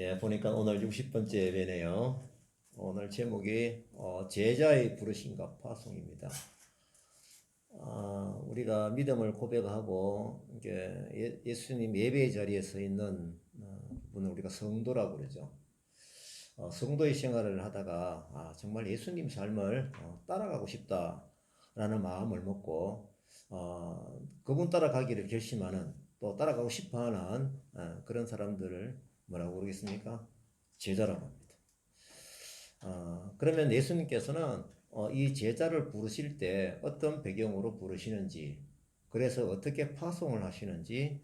예, 보니까 오늘 60번째 예배네요. 오늘 제목이 제자의 부르심과 파송입니다. 우리가 믿음을 고백하고 이게 예수님 예배의 자리에 서 있는 분을 우리가 성도라고 그러죠. 성도의 생활을 하다가 정말 예수님 삶을 따라가고 싶다라는 마음을 먹고 그분 따라가기를 결심하는, 또 따라가고 싶어하는 그런 사람들을 뭐라고 그러겠습니까? 제자라고 합니다. 그러면 예수님께서는 이 제자를 부르실 때 어떤 배경으로 부르시는지, 그래서 어떻게 파송을 하시는지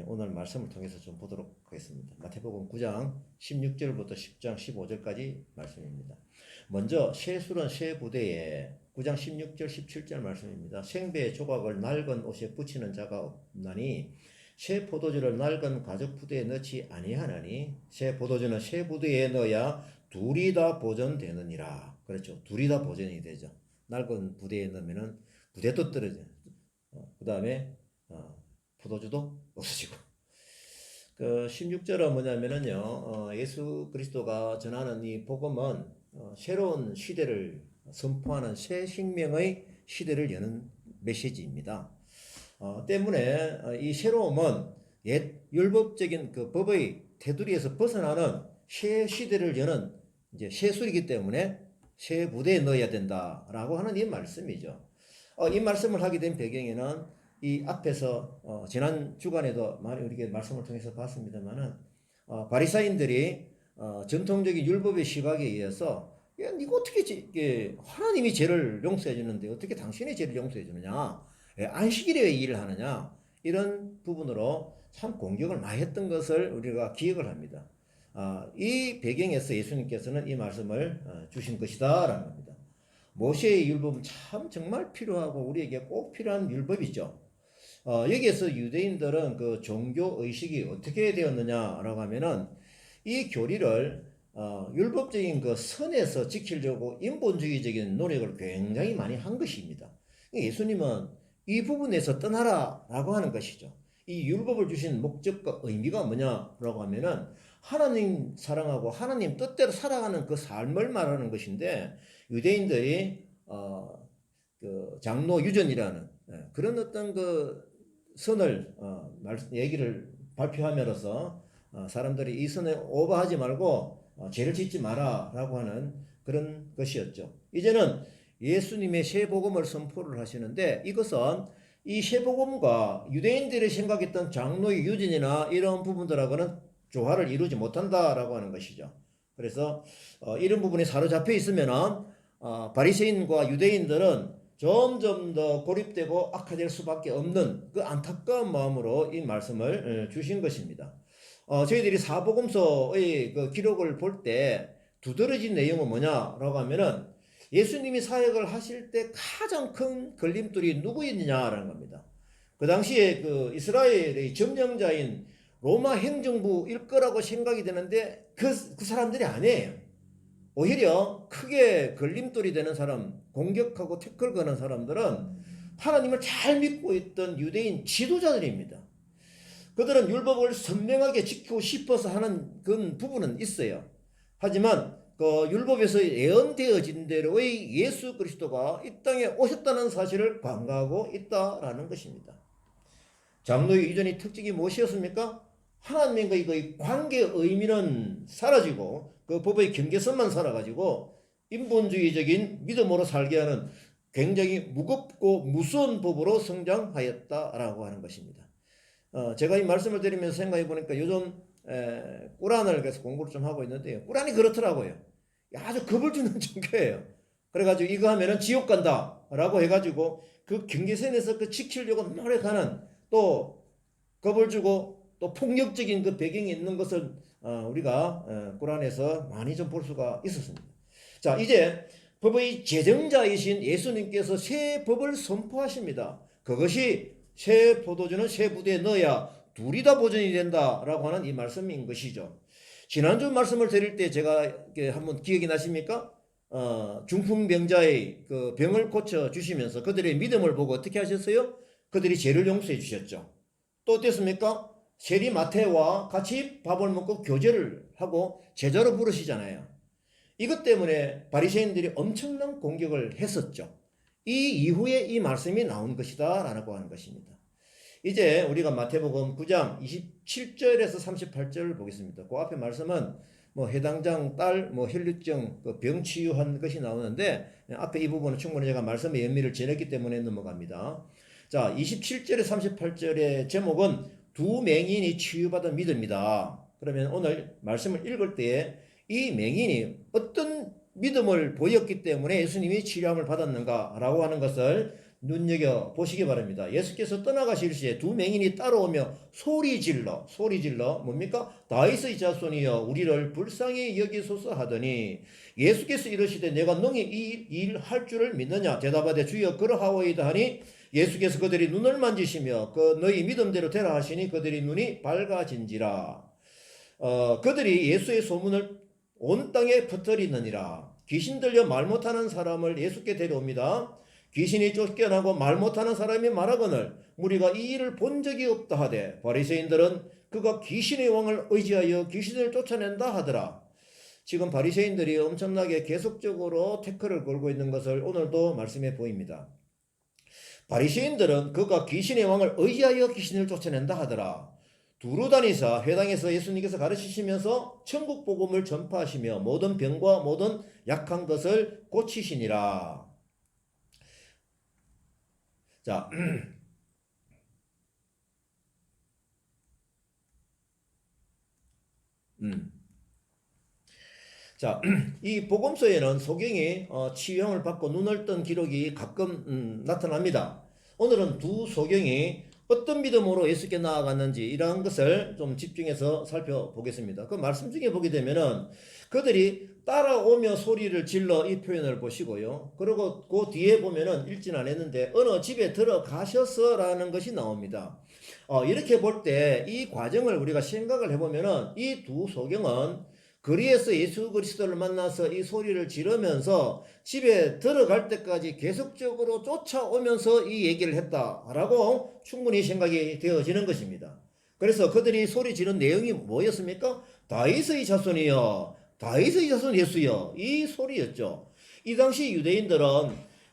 오늘 말씀을 통해서 좀 보도록 하겠습니다. 마태복음 9장 16절부터 10장 15절까지 말씀입니다. 먼저 쇠술은 쇠 부대에 9장 16절 17절 말씀입니다. 생배의 조각을 낡은 옷에 붙이는 자가 없나니 새 포도주를 낡은 가죽 부대에 넣지 아니하나니 새 포도주는 새 부대에 넣어야 둘이 다 보존되느니라. 그렇죠. 둘이 다 보존이 되죠. 낡은 부대에 넣으면은 부대도 떨어져요. 그 다음에 포도주도 없어지고. 그 16절은 뭐냐면은요, 예수 그리스도가 전하는 이 복음은 새로운 시대를 선포하는 새 생명의 시대를 여는 메시지입니다. 때문에 이 새로움은 옛 율법적인 그 법의 테두리에서 벗어나는 새 시대를 여는 이제 새 술이기 때문에 새 부대에 넣어야 된다라고 하는 이 말씀이죠. 이 말씀을 하게 된 배경에는 이 앞에서 지난 주간에도 많이 우리가 말씀을 통해서 봤습니다만은 바리사인들이 전통적인 율법의 시각에 의해서 야, 이거 어떻게 하나님이 죄를 용서해 주는데 어떻게 당신의 죄를 용서해 주느냐? 안식일에 왜 일을 하느냐? 이런 부분으로 참 공격을 많이 했던 것을 우리가 기억을 합니다. 이 배경에서 예수님께서는 이 말씀을 주신 것이다 라는 겁니다. 모세의 율법은 참 정말 필요하고 우리에게 꼭 필요한 율법이죠. 여기에서 유대인들은 그 종교 의식이 어떻게 되었느냐라고 하면은 이 교리를 율법적인 그 선에서 지키려고 인본주의적인 노력을 굉장히 많이 한 것입니다. 예수님은 이 부분에서 떠나라라고 하는 것이죠. 이 율법을 주신 목적과 의미가 뭐냐라고 하면은 하나님 사랑하고 하나님 뜻대로 살아가는 그 삶을 말하는 것인데, 유대인들이 그 장로 유전이라는 그런 어떤 그 선을 얘기를 발표함으로써 사람들이 이 선에 오버하지 말고 죄를 짓지 마라라고 하는 그런 것이었죠. 이제는 예수님의 새 복음을 선포를 하시는데, 이것은 이 새 복음과 유대인들이 생각했던 장로의 유전이나 이런 부분들하고는 조화를 이루지 못한다라고 하는 것이죠. 그래서 이런 부분이 사로잡혀 있으면은 바리새인과 유대인들은 점점 더 고립되고 악화될 수밖에 없는 그 안타까운 마음으로 이 말씀을 주신 것입니다. 저희들이 사복음서의 그 기록을 볼 때 두드러진 내용은 뭐냐라고 하면은 예수님이 사역을 하실 때 가장 큰 걸림돌이 누구였느냐라는 겁니다. 그 당시에 그 이스라엘의 점령자인 로마 행정부일 거라고 생각이 되는데 그 사람들이 아니에요. 오히려 크게 걸림돌이 되는 사람, 공격하고 태클 거는 사람들은 하나님을 잘 믿고 있던 유대인 지도자들입니다. 그들은 율법을 선명하게 지키고 싶어서 하는 그런 부분은 있어요. 하지만 그 율법에서 예언되어진 대로의 예수 그리스도가 이 땅에 오셨다는 사실을 간과하고 있다라는 것입니다. 장로의 이전의 특징이 무엇이었습니까? 하나님과의 그 관계의 의미는 사라지고 그 법의 경계선만 살아가지고 인본주의적인 믿음으로 살게 하는 굉장히 무겁고 무서운 법으로 성장하였다라고 하는 것입니다. 제가 이 말씀을 드리면서 생각해 보니까 요즘 꾸란을 계속 공부를 좀 하고 있는데요. 꾸란이 그렇더라고요. 아주 겁을 주는 종교예요. 그래가지고 이거 하면은 지옥 간다라고 해가지고 그 경계선에서 그 지키려고 노력하는, 또 겁을 주고 또 폭력적인 그 배경이 있는 것을 우리가 꾸란에서 많이 좀 볼 수가 있었습니다. 자, 이제 법의 제정자이신 예수님께서 새 법을 선포하십니다. 그것이 새 포도주는 새 부대에 넣어야 둘이 다 보존이 된다라고 하는 이 말씀인 것이죠. 지난주 말씀을 드릴 때 제가 한번 기억이 나십니까? 중풍병자의 그 병을 고쳐 주시면서 그들의 믿음을 보고 어떻게 하셨어요? 그들이 죄를 용서해 주셨죠. 또 어땠습니까? 세리 마태와 같이 밥을 먹고 교제를 하고 제자로 부르시잖아요. 이것 때문에 바리새인들이 엄청난 공격을 했었죠. 이 이후에 이 말씀이 나온 것이다 라고 하는 것입니다. 이제 우리가 마태복음 9장 27절에서 38절을 보겠습니다. 그 앞에 말씀은 뭐 해당장 딸 혈류증 병 치유한 것이 나오는데 앞에 이 부분은 충분히 제가 말씀의 연미를 지냈기 때문에 넘어갑니다. 자, 27절에 38절의 제목은 두 맹인이 치유받은 믿음이다. 그러면 오늘 말씀을 읽을 때에 이 맹인이 어떤 믿음을 보였기 때문에 예수님이 치료함을 받았는가라고 하는 것을 눈여겨 보시기 바랍니다. 예수께서 떠나가실 시에 두 맹인이 따라오며 소리질러 뭡니까? 다윗의 자손이여 우리를 불쌍히 여기소서 하더니 예수께서 이르시되 내가 능히 이 일 할 줄을 믿느냐? 대답하되 주여 그러하오이다 하니 예수께서 그들이 눈을 만지시며 그 너희 믿음대로 되라 하시니 그들이 눈이 밝아진지라. 그들이 예수의 소문을 온 땅에 퍼뜨리느니라. 귀신 들려 말 못하는 사람을 예수께 데려옵니다. 귀신이 쫓겨나고 말 못하는 사람이 말하거늘 우리가 이 일을 본 적이 없다 하되 바리새인들은 그가 귀신의 왕을 의지하여 귀신을 쫓아낸다 하더라. 지금 바리새인들이 엄청나게 계속적으로 태클을 걸고 있는 것을 오늘도 말씀해 보입니다. 바리새인들은 그가 귀신의 왕을 의지하여 귀신을 쫓아낸다 하더라. 두루 다니사 회당에서 예수님께서 가르치시면서 천국 복음을 전파하시며 모든 병과 모든 약한 것을 고치시니라. 자, 자, 이 복음서에는 소경이 치유형을 받고 눈을 뜬 기록이 가끔 나타납니다. 오늘은 두 소경이 어떤 믿음으로 예수께 나아갔는지 이러한 것을 좀 집중해서 살펴보겠습니다. 그 말씀 중에 보게 되면은 그들이 따라오며 소리를 질러 이 표현을 보시고요. 그리고 그 뒤에 보면은 읽지는 않았는데 어느 집에 들어가셔서라는 것이 나옵니다. 이렇게 볼 때 이 과정을 우리가 생각을 해보면은 이 두 소경은 거리에서 예수 그리스도를 만나서 이 소리를 지르면서 집에 들어갈 때까지 계속적으로 쫓아오면서 이 얘기를 했다라고 충분히 생각이 되어지는 것입니다. 그래서 그들이 소리 지른 내용이 뭐였습니까? 다윗의 자손이여, 다윗의 자손 예수여, 이 소리였죠. 이 당시 유대인들은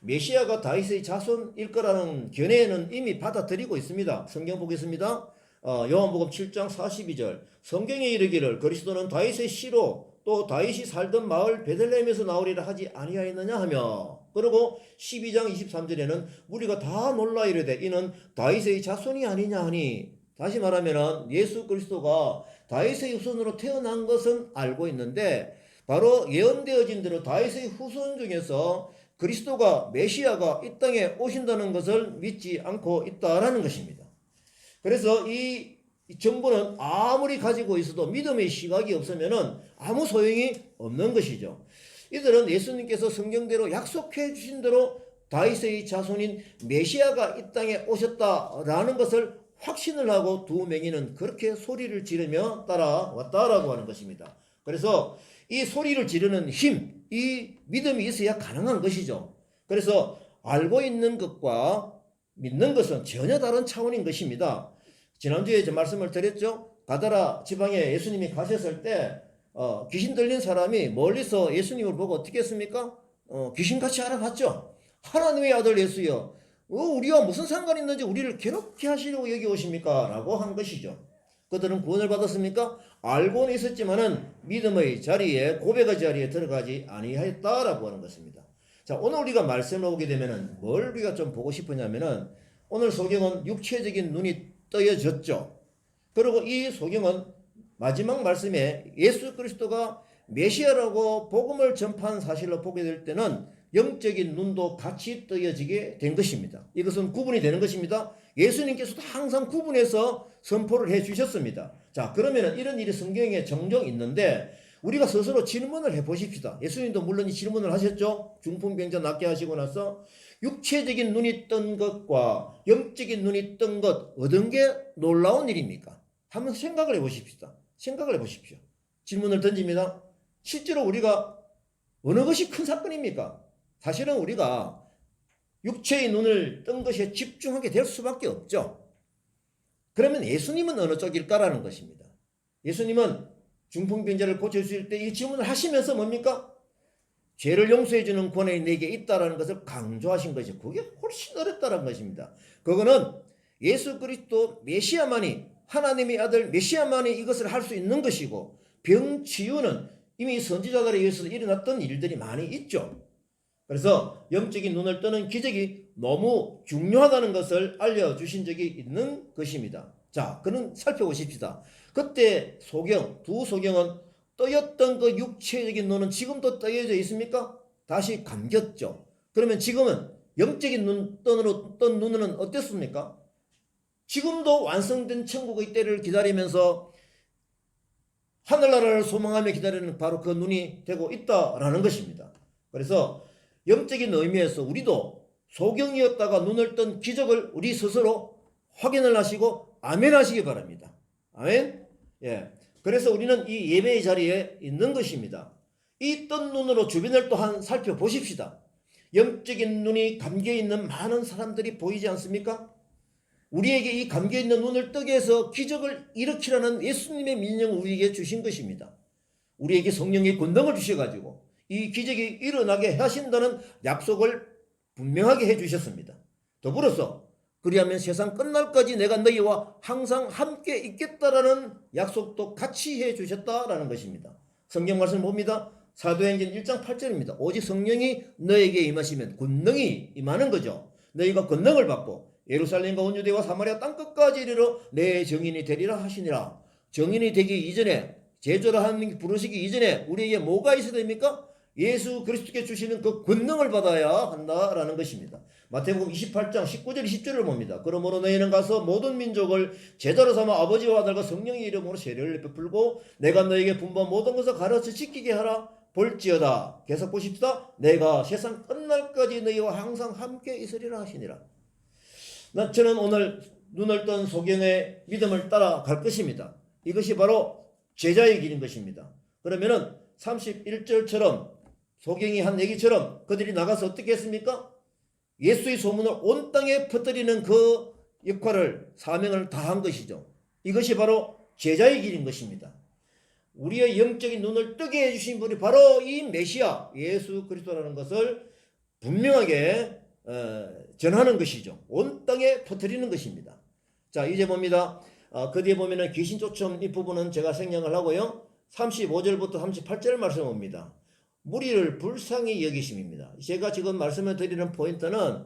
메시아가 다윗의 자손일 거라는 견해는 이미 받아들이고 있습니다. 성경 보겠습니다. 요한복음 7장 42절 성경에 이르기를 그리스도는 다윗의 씨로 또 다윗이 살던 마을 베들레헴에서 나오리라 하지 아니하였느냐 하며, 그리고 12장 23절에는 우리가 다 놀라 이르되 이는 다윗의 자손이 아니냐 하니, 다시 말하면 예수 그리스도가 다윗의 후손으로 태어난 것은 알고 있는데 바로 예언되어진 대로 다윗의 후손 중에서 그리스도가 메시아가 이 땅에 오신다는 것을 믿지 않고 있다라는 것입니다. 그래서 이 정보는 아무리 가지고 있어도 믿음의 시각이 없으면 아무 소용이 없는 것이죠. 이들은 예수님께서 성경대로 약속해 주신 대로 다윗의 자손인 메시아가 이 땅에 오셨다라는 것을 확신을 하고 두 맹인은 그렇게 소리를 지르며 따라왔다라고 하는 것입니다. 그래서 이 소리를 지르는 힘, 이 믿음이 있어야 가능한 것이죠. 그래서 알고 있는 것과 믿는 것은 전혀 다른 차원인 것입니다. 지난주에 제 말씀을 드렸죠. 가다라 지방에 예수님이 가셨을 때 귀신 들린 사람이 멀리서 예수님을 보고 어떻게 했습니까? 귀신같이 알아봤죠. 하나님의 아들 예수여, 우리와 무슨 상관이 있는지 우리를 괴롭게 하시려고 여기 오십니까? 라고 한 것이죠. 그들은 구원을 받았습니까? 알고는 있었지만은 믿음의 자리에, 고백의 자리에 들어가지 아니하였다라고 하는 것입니다. 자, 오늘 우리가 말씀을 보게 되면은 뭘 우리가 좀 보고 싶으냐면은 오늘 소경은 육체적인 눈이 떠여졌죠. 그리고 이 소경은 마지막 말씀에 예수 그리스도가 메시아라고 복음을 전파한 사실로 보게 될 때는 영적인 눈도 같이 떠여지게 된 것입니다. 이것은 구분이 되는 것입니다. 예수님께서도 항상 구분해서 선포를 해 주셨습니다. 자, 그러면 이런 일이 성경에 종종 있는데 우리가 스스로 질문을 해 보십시다. 예수님도 물론 이 질문을 하셨죠. 중풍병자 낫게 하시고 나서 육체적인 눈이 뜬 것과 영적인 눈이 뜬 것 어떤 게 놀라운 일입니까? 한번 생각을 해 보십시다. 생각을 해 보십시오. 질문을 던집니다. 실제로 우리가 어느 것이 큰 사건입니까? 사실은 우리가 육체의 눈을 뜬 것에 집중하게 될 수밖에 없죠. 그러면 예수님은 어느 쪽일까라는 것입니다. 예수님은 중풍병자를 고쳐주실 때 이 질문을 하시면서 뭡니까? 죄를 용서해 주는 권한이 내게 있다라는 것을 강조하신 것이죠. 그게 훨씬 어렵다는 것입니다. 그거는 예수 그리스도 메시아만이, 하나님의 아들 메시아만이 이것을 할 수 있는 것이고, 병 치유는 이미 선지자들에 의해서 일어났던 일들이 많이 있죠. 그래서 영적인 눈을 뜨는 기적이 너무 중요하다는 것을 알려주신 적이 있는 것입니다. 자, 그는 살펴보십시다. 그때 소경, 두 소경은 떠였던 그 육체적인 눈은 지금도 떠여져 있습니까? 다시 감겼죠. 그러면 지금은 영적인 뜬 눈은 어땠습니까? 지금도 완성된 천국의 때를 기다리면서 하늘나라를 소망하며 기다리는 바로 그 눈이 되고 있다라는 것입니다. 그래서 영적인 의미에서 우리도 소경이었다가 눈을 뜬 기적을 우리 스스로 확인을 하시고 아멘 하시기 바랍니다. 아멘. 예. 그래서 우리는 이 예배의 자리에 있는 것입니다. 이 뜬 눈으로 주변을 또한 살펴보십시다. 영적인 눈이 감겨있는 많은 사람들이 보이지 않습니까? 우리에게 이 감겨있는 눈을 뜨게 해서 기적을 일으키라는 예수님의 명령을 우리에게 주신 것입니다. 우리에게 성령의 권능을 주셔가지고 이 기적이 일어나게 하신다는 약속을 분명하게 해주셨습니다. 더불어서 그리하면 세상 끝날까지 내가 너희와 항상 함께 있겠다라는 약속도 같이 해주셨다라는 것입니다. 성경 말씀 봅니다. 사도행전 1장 8절입니다. 오직 성령이 너에게 임하시면 권능이 임하는 거죠. 너희가 권능을 받고 예루살렘과 온 유대와 사마리아 땅끝까지 이르러 내 정인이 되리라 하시니라. 정인이 되기 이전에, 제자로 하나님 부르시기 이전에 우리에게 뭐가 있어야 됩니까? 예수 그리스도께 주시는 그 권능을 받아야 한다라는 것입니다. 마태복음 28장 19절 20절을 봅니다. 그러므로 너희는 가서 모든 민족을 제자로 삼아 아버지와 아들과 성령의 이름으로 세례를 베풀고 내가 너에게 분부한 모든 것을 가르쳐 지키게 하라. 볼지어다. 계속 보십시다. 내가 세상 끝날까지 너희와 항상 함께 있으리라 하시니라. 저는 오늘 눈을 뜬 소경의 믿음을 따라갈 것입니다. 이것이 바로 제자의 길인 것입니다. 그러면은 31절처럼 소경이 한 얘기처럼 그들이 나가서 어떻게 했습니까? 예수의 소문을 온 땅에 퍼뜨리는 그 역할을, 사명을 다한 것이죠. 이것이 바로 제자의 길인 것입니다. 우리의 영적인 눈을 뜨게 해주신 분이 바로 이 메시아 예수 그리스도라는 것을 분명하게 전하는 것이죠. 온 땅에 퍼뜨리는 것입니다. 자, 이제 봅니다. 그 뒤에 보면은 귀신 쫓음 이 부분은 제가 생략을 하고요. 35절부터 38절 말씀 봅니다. 무리를 불쌍히 여기심입니다. 제가 지금 말씀을 드리는 포인트는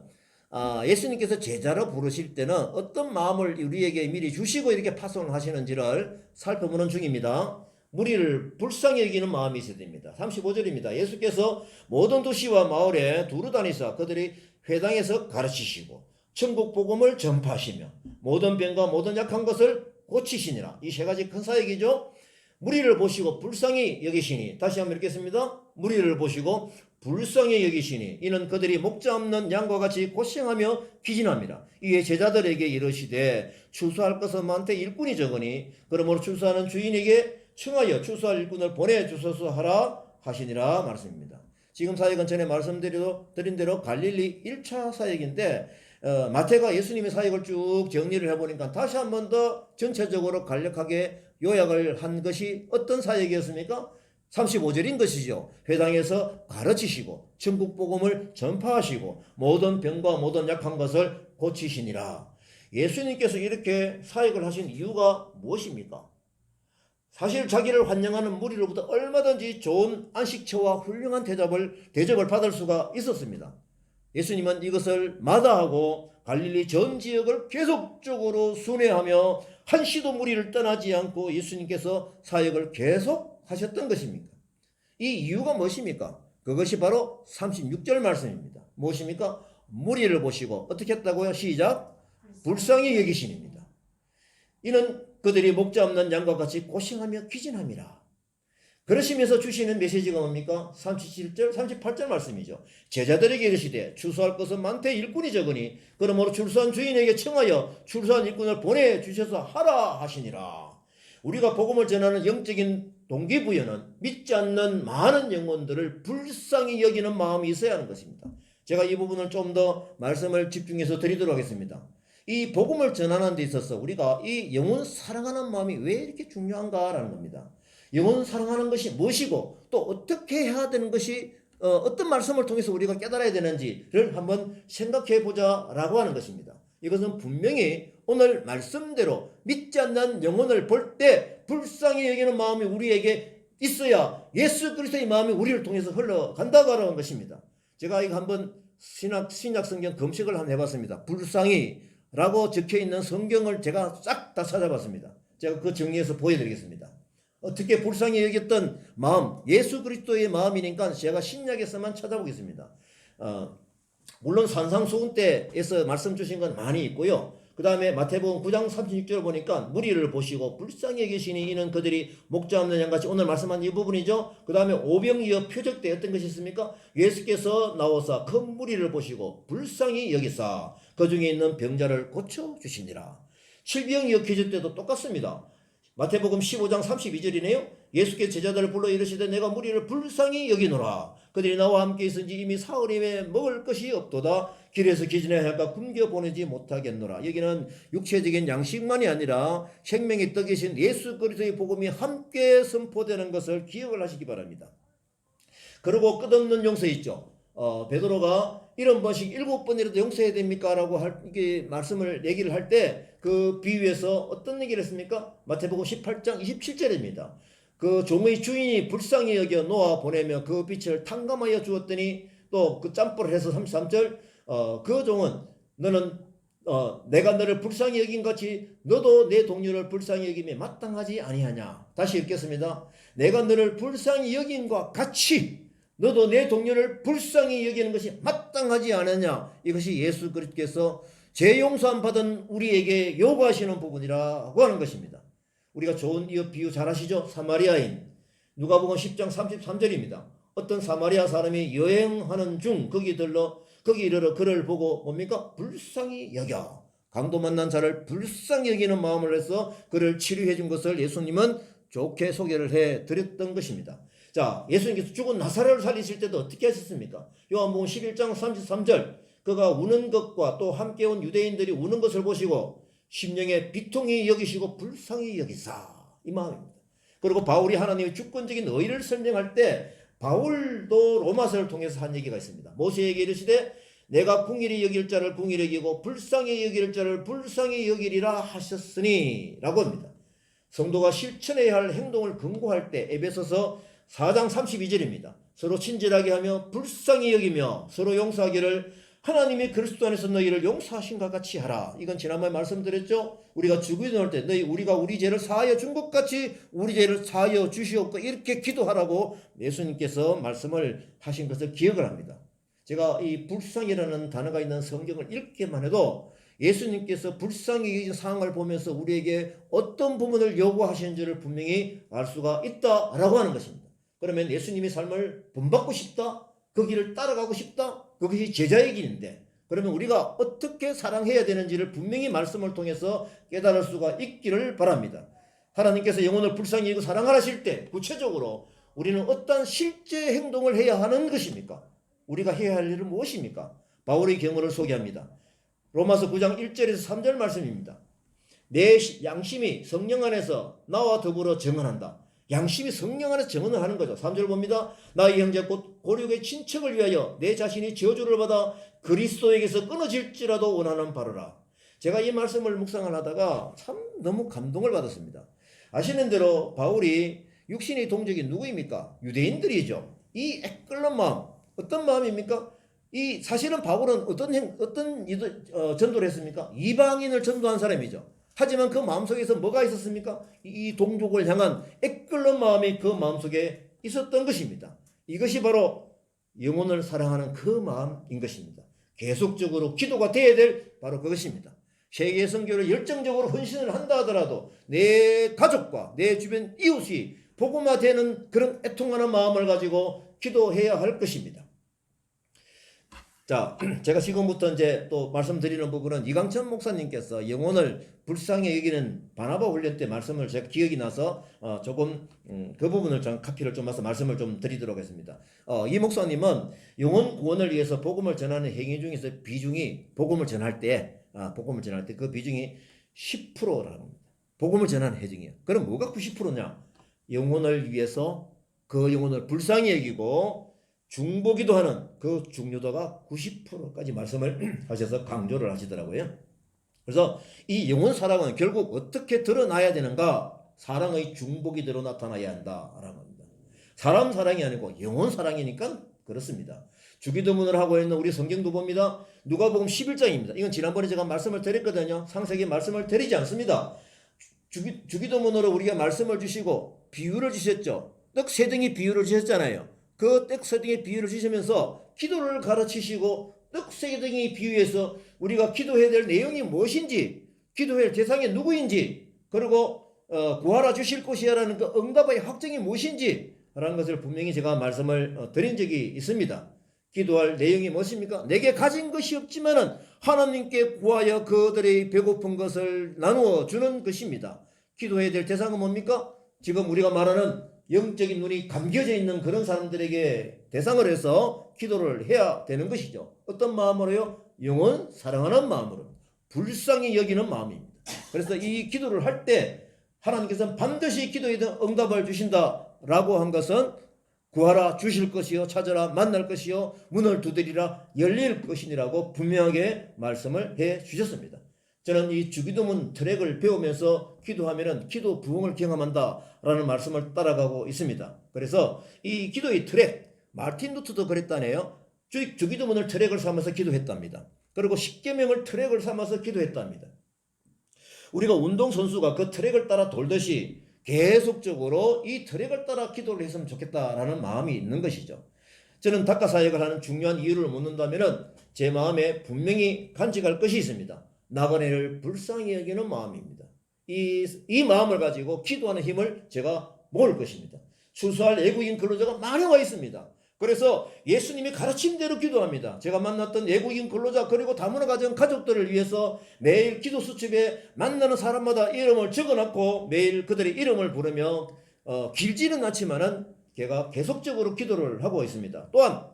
예수님께서 제자로 부르실 때는 어떤 마음을 우리에게 미리 주시고 이렇게 파송을 하시는지를 살펴보는 중입니다. 무리를 불쌍히 여기는 마음이 있어야 됩니다. 35절입니다. 예수께서 모든 도시와 마을에 두루 다니사 그들이 회당에서 가르치시고 천국 복음을 전파하시며 모든 병과 모든 약한 것을 고치시니라. 이 세 가지 큰 사역이죠. 무리를 보시고 불쌍히 여기시니, 다시 한번 읽겠습니다. 무리를 보시고 불쌍히 여기시니 이는 그들이 목자 없는 양과 같이 고생하며 기진합니다. 이에 제자들에게 이르시되 추수할 것은 많되 일꾼이 적으니 그러므로 추수하는 주인에게 청하여 추수할 일꾼을 보내주소서 하라 하시니라 말씀입니다. 지금 사역은 전에 말씀드린 대로 갈릴리 1차 사역인데 마태가 예수님의 사역을 쭉 정리를 해보니까 다시 한 번 더 전체적으로 간략하게 요약을 한 것이 어떤 사역이었습니까? 35절인 것이죠. 회당에서 가르치시고 천국 복음을 전파하시고 모든 병과 모든 약한 것을 고치시니라. 예수님께서 이렇게 사역을 하신 이유가 무엇입니까? 사실 자기를 환영하는 무리로부터 얼마든지 좋은 안식처와 훌륭한 대접을 받을 수가 있었습니다. 예수님은 이것을 마다하고 갈릴리 전 지역을 계속적으로 순회하며 한시도 무리를 떠나지 않고 예수님께서 사역을 계속 하셨던 것입니까? 이 이유가 무엇입니까? 그것이 바로 36절 말씀입니다. 무엇입니까? 무리를 보시고 어떻게 했다고요? 시작! 불쌍히 여기시니입니다. 이는 그들이 목자 없는 양과 같이 고생하며 기진함이라. 그러시면서 주시는 메시지가 뭡니까? 37절, 38절 말씀이죠. 제자들에게 이르시되 추수할 것은 많되 일꾼이 적으니 그러므로 출수한 주인에게 청하여 출수한 일꾼을 보내주셔서 하라 하시니라. 우리가 복음을 전하는 영적인 동기부여는 믿지 않는 많은 영혼들을 불쌍히 여기는 마음이 있어야 하는 것입니다. 제가 이 부분을 좀 더 말씀을 집중해서 드리도록 하겠습니다. 이 복음을 전하는 데 있어서 우리가 이 영혼 사랑하는 마음이 왜 이렇게 중요한가라는 겁니다. 영혼 사랑하는 것이 무엇이고 또 어떻게 해야 되는 것이 어떤 말씀을 통해서 우리가 깨달아야 되는지를 한번 생각해 보자라고 하는 것입니다. 이것은 분명히 오늘 말씀대로 믿지 않는 영혼을 볼 때 불쌍히 여기는 마음이 우리에게 있어야 예수 그리스도의 마음이 우리를 통해서 흘러간다고 하는 것입니다. 제가 이거 한번 신약 성경 검색을 한번 해봤습니다. 불쌍히라고 적혀있는 성경을 제가 싹 다 찾아봤습니다. 제가 그 정리해서 보여드리겠습니다. 어떻게 불쌍히 여겼던 마음, 예수 그리스도의 마음이니까 제가 신약에서만 찾아보겠습니다. 물론 산상수훈 때에서 말씀 주신 건 많이 있고요. 그 다음에 마태복음 9장 36절을 보니까 무리를 보시고 불쌍히 여기시니 이는 그들이 목자 없는 양같이 오늘 말씀한 이 부분이죠. 그 다음에 오병이어 표적 때 어떤 것이 있습니까? 예수께서 나와서 큰 무리를 보시고 불쌍히 여기사 그 중에 있는 병자를 고쳐주시니라. 칠병이어 기적 때도 똑같습니다. 마태복음 15장 32절이네요. 예수께 제자들을 불러 이르시되 내가 무리를 불쌍히 여기노라. 그들이 나와 함께 있은지 이미 사흘임에 먹을 것이 없도다. 길에서 기진해야 할까 굶겨 보내지 못하겠노라. 여기는 육체적인 양식만이 아니라 생명의 떡이신 예수 그리스도의 복음이 함께 선포되는 것을 기억을 하시기 바랍니다. 그리고 끝없는 용서 있죠. 베드로가 70번씩 7번이라도 용서해야 됩니까? 라고 이게 말씀을 얘기를 할 때 그 비유에서 어떤 얘기를 했습니까? 마태복음 18장 27절입니다. 그 종의 주인이 불쌍히 여겨 놓아 보내며 그 빛을 탕감하여 주었더니 또 그 짬뽕을 해서 33절 그 종은 너는 내가 너를 불쌍히 여긴 같이 너도 내 동료를 불쌍히 여김에 마땅하지 아니하냐. 다시 읽겠습니다. 내가 너를 불쌍히 여긴과 같이 너도 내 동료를 불쌍히 여기는 것이 마땅하지 않느냐. 이것이 예수 그리스도께서 재용서함 받은 우리에게 요구하시는 부분이라고 하는 것입니다. 우리가 좋은 이 비유 잘 아시죠? 사마리아인. 누가복음 10장 33절입니다. 어떤 사마리아 사람이 여행하는 중 거기 이르러 그를 보고 뭡니까? 불쌍히 여겨. 강도 만난 자를 불쌍히 여기는 마음을 해서 그를 치료해 준 것을 예수님은 좋게 소개를 해 드렸던 것입니다. 자, 예수님께서 죽은 나사로를 살리실 때도 어떻게 하셨습니까? 요한복음 11장 33절 그가 우는 것과 또 함께 온 유대인들이 우는 것을 보시고 심령에 비통히 여기시고 불쌍히 여기사 이 마음입니다. 그리고 바울이 하나님의 주권적인 의를 설명할 때 바울도 로마서를 통해서 한 얘기가 있습니다. 모세에게 이르시되 내가 궁일이 여길 자를 궁일히 여기고 불쌍히 여길 자를 불쌍히 여기리라 하셨으니 라고 합니다. 성도가 실천해야 할 행동을 권고할 때 에베소서 4장 32절입니다. 서로 친절하게 하며 불쌍히 여기며 서로 용서하기를 하나님이 그리스도 안에서 너희를 용서하신 것 같이 하라. 이건 지난번에 말씀드렸죠. 우리가 죽음에 넣을 때 우리가 우리 죄를 사하여 준 것 같이 우리 죄를 사하여 주시옵고 이렇게 기도하라고 예수님께서 말씀을 하신 것을 기억을 합니다. 제가 이 불쌍이라는 단어가 있는 성경을 읽기만 해도 예수님께서 불쌍히 여긴 상황을 보면서 우리에게 어떤 부분을 요구하시는지를 분명히 알 수가 있다라고 하는 것입니다. 그러면 예수님의 삶을 본받고 싶다? 그 길을 따라가고 싶다? 그것이 제자의 길인데 그러면 우리가 어떻게 사랑해야 되는지를 분명히 말씀을 통해서 깨달을 수가 있기를 바랍니다. 하나님께서 영혼을 불쌍히 여기고 사랑하실 때 구체적으로 우리는 어떤 실제 행동을 해야 하는 것입니까? 우리가 해야 할 일은 무엇입니까? 바울의 경우를 소개합니다. 로마서 9장 1절에서 3절 말씀입니다. 내 양심이 성령 안에서 나와 더불어 정언한다. 양심이 성령 안에서 정언을 하는 거죠. 3절 봅니다. 나의 형제 곧 고륙의 친척을 위하여 내 자신이 저주를 받아 그리스도에게서 끊어질지라도 원하는 바로라. 제가 이 말씀을 묵상을 하다가 참 너무 감동을 받았습니다. 아시는 대로 바울이 육신의 동족이 누구입니까? 유대인들이죠. 이 애끓는 마음 어떤 마음입니까? 이 사실은 바울은 어떤 전도를 했습니까? 이방인을 전도한 사람이죠. 하지만 그 마음속에서 뭐가 있었습니까? 이 동족을 향한 애끓는 마음이 그 마음속에 있었던 것입니다. 이것이 바로 영혼을 사랑하는 그 마음인 것입니다. 계속적으로 기도가 되어야 될 바로 그것입니다. 세계 선교를 열정적으로 헌신을 한다 하더라도 내 가족과 내 주변 이웃이 복음화되는 그런 애통하는 마음을 가지고 기도해야 할 것입니다. 자, 제가 지금부터 이제 또 말씀드리는 부분은 이강천 목사님께서 영혼을 불쌍히 여기는 바나바 훈련 때 말씀을 제가 기억이 나서 조금 그 부분을 좀 카피를 좀 해서 말씀을 좀 드리도록 하겠습니다. 이 목사님은 영혼 구원을 위해서 복음을 전하는 행위 중에서 비중이 복음을 전할 때 복음을 전할 때 그 비중이 10%라는 겁니다. 복음을 전하는 회중이에요. 그럼 뭐가 90%냐? 영혼을 위해서 그 영혼을 불쌍히 여기고 중보기도 하는 그 중요도가 90%까지 말씀을 하셔서 강조를 하시더라고요. 그래서 이 영혼 사랑은 결국 어떻게 드러나야 되는가? 사랑의 중보기대로 나타나야 한다라는 겁니다. 사람 사랑이 아니고 영혼 사랑이니까 그렇습니다. 주기도문을 하고 있는 우리 성경도 봅니다. 누가복음 11장입니다. 이건 지난번에 제가 말씀을 드렸거든요. 상세하게 말씀을 드리지 않습니다. 주기도문으로 우리가 말씀을 주시고 비유를 주셨죠. 떡 세 덩이 비유를 주셨잖아요. 그 떡 세 덩이 비유를 주시면서 기도를 가르치시고 떡 세 덩이 비유에서 우리가 기도해야 될 내용이 무엇인지, 기도할 대상이 누구인지, 그리고 구하라 주실 것이야라는 그 응답의 확정이 무엇인지 라는 것을 분명히 제가 말씀을 드린 적이 있습니다. 기도할 내용이 무엇입니까? 내게 가진 것이 없지만은 하나님께 구하여 그들의 배고픈 것을 나누어 주는 것입니다. 기도해야 될 대상은 뭡니까? 지금 우리가 말하는 영적인 눈이 감겨져 있는 그런 사람들에게 대상을 해서 기도를 해야 되는 것이죠. 어떤 마음으로요? 영혼 사랑하는 마음으로, 불쌍히 여기는 마음입니다. 그래서 이 기도를 할 때 하나님께서는 반드시 기도에 대한 응답을 주신다라고 한 것은 구하라 주실 것이요, 찾아라 만날 것이요, 문을 두드리라 열릴 것이니라고 분명하게 말씀을 해 주셨습니다. 저는 이 주기도문 트랙을 배우면서 기도하면은 기도 부흥을 경험한다라는 말씀을 따라가고 있습니다. 그래서 이 기도의 트랙, 마틴 루터도 그랬다네요. 주기도문을 트랙을 삼아서 기도했답니다. 그리고 십계명을 트랙을 삼아서 기도했답니다. 우리가 운동선수가 그 트랙을 따라 돌듯이 계속적으로 이 트랙을 따라 기도를 했으면 좋겠다라는 마음이 있는 것이죠. 저는 닭가사역을 하는 중요한 이유를 묻는다면 제 마음에 분명히 간직할 것이 있습니다. 나그네를 불쌍히 여기는 마음입니다. 이 마음을 가지고 기도하는 힘을 제가 모을 것입니다. 추수할 외국인 근로자가 많이 와 있습니다. 그래서 예수님이 가르친 대로 기도합니다. 제가 만났던 외국인 근로자 그리고 다문화 가정 가족들을 위해서 매일 기도 수첩에 만나는 사람마다 이름을 적어놨고 매일 그들의 이름을 부르며 길지는 않지만은 제가 계속적으로 기도를 하고 있습니다. 또한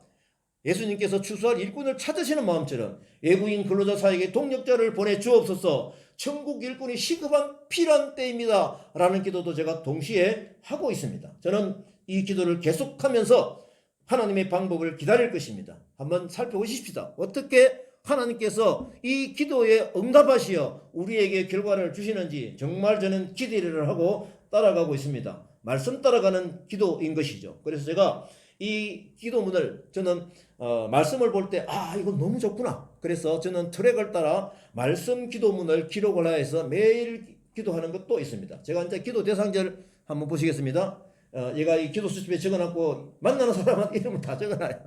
예수님께서 추수할 일꾼을 찾으시는 마음처럼 외국인 근로자 사이에 동력자를 보내주옵소서, 천국 일꾼이 시급한 필요한 때입니다 라는 기도도 제가 동시에 하고 있습니다. 저는 이 기도를 계속하면서 하나님의 방법을 기다릴 것입니다. 한번 살펴보십시다. 어떻게 하나님께서 이 기도에 응답하시어 우리에게 결과를 주시는지 정말 저는 기대를 하고 따라가고 있습니다. 말씀 따라가는 기도인 것이죠. 그래서 제가 이 기도문을 저는 말씀을 볼 때 이거 너무 좋구나. 그래서 저는 트랙을 따라 말씀 기도문을 기록을 해서 매일 기도하는 것도 있습니다. 제가 이제 기도 대상절 한번 보시겠습니다. 얘가 이 기도 수첩에 적어놨고 만나는 사람한테 이름을 다 적어놔요.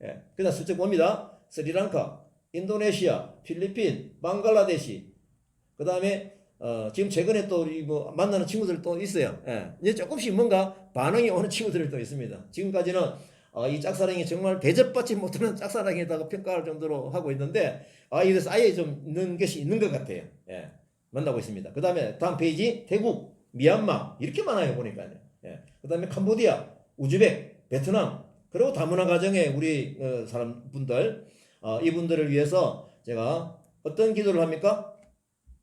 예. 그다음 슬쩍 봅니다. 스리랑카, 인도네시아, 필리핀, 방글라데시. 그 다음에 지금 최근에 또 우리 뭐 만나는 친구들 또 있어요. 예. 이제 조금씩 뭔가 반응이 오는 친구들이 또 있습니다. 지금까지는 이 짝사랑이 정말 대접받지 못하는 짝사랑이라고 평가할 정도로 하고 있는데 이래서 아예 좀 있는 것이 있는 것 같아요. 예. 만나고 있습니다. 그 다음에 다음 페이지 태국, 미얀마 이렇게 많아요 보니까요. 예. 그 다음에 캄보디아, 우즈벡, 베트남, 그리고 다문화 가정의 우리 사람분들, 이분들을 위해서 제가 어떤 기도를 합니까?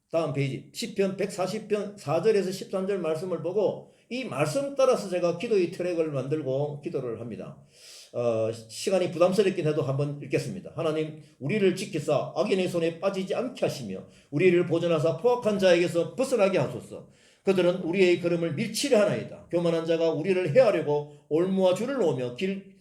다음 페이지 시편 140편 4절에서 13절 말씀을 보고 이 말씀 따라서 제가 기도의 트랙을 만들고 기도를 합니다. 시간이 부담스럽긴 해도 한번 읽겠습니다. 하나님, 우리를 지키사 악인의 손에 빠지지 않게 하시며 우리를 보존하사 포악한 자에게서 벗어나게 하소서. 그들은 우리의 걸음을 밀치려 하나이다. 교만한 자가 우리를 해하려고 올무와 줄을 놓으며 길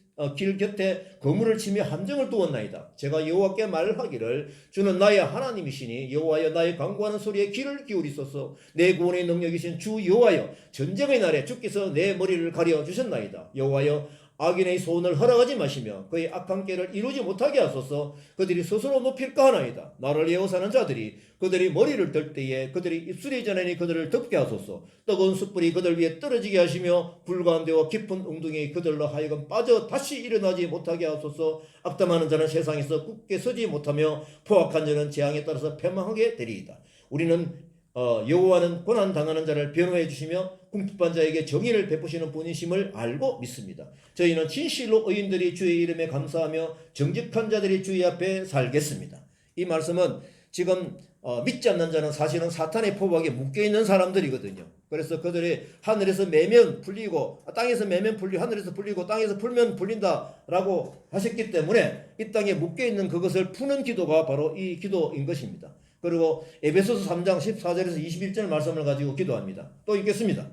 곁에 거물을 치며 함정을 두었나이다. 제가 여호와께 말하기를 주는 나의 하나님이시니 여호와여 나의 간구하는 소리에 귀를 기울이소서. 내 구원의 능력이신 주 여호와여 전쟁의 날에 주께서 내 머리를 가려 주셨나이다. 여호와여 악인의 소원을 허락하지 마시며 그의 악한 꾀를 이루지 못하게 하소서. 그들이 스스로 높일까 하나이다. 나를 예호사는 자들이 그들이 머리를 들 때에 그들이 입술이 전하니 그들을 덮게 하소서. 뜨거운 숯불이 그들 위에 떨어지게 하시며 불 가운데와 깊은 웅덩이 그들로 하여금 빠져 다시 일어나지 못하게 하소서. 악담하는 자는 세상에서 굳게 서지 못하며 포악한 자는 재앙에 따라서 패망하게 되리이다. 우리는 여호와는 고난 당하는 자를 변호해 주시며 궁핍한 자에게 정의를 베푸시는 분이심을 알고 믿습니다. 저희는 진실로 의인들이 주의 이름에 감사하며 정직한 자들이 주의 앞에 살겠습니다. 이 말씀은 지금 믿지 않는 자는 사실은 사탄의 포박에 묶여있는 사람들이거든요. 그래서 그들이 하늘에서 매면 풀리고 땅에서 매면 풀리고 하늘에서 풀리고 땅에서 풀면 풀린다라고 하셨기 때문에 이 땅에 묶여있는 그것을 푸는 기도가 바로 이 기도인 것입니다. 그리고 에베소서 3장 14절에서 21절 말씀을 가지고 기도합니다. 또 읽겠습니다.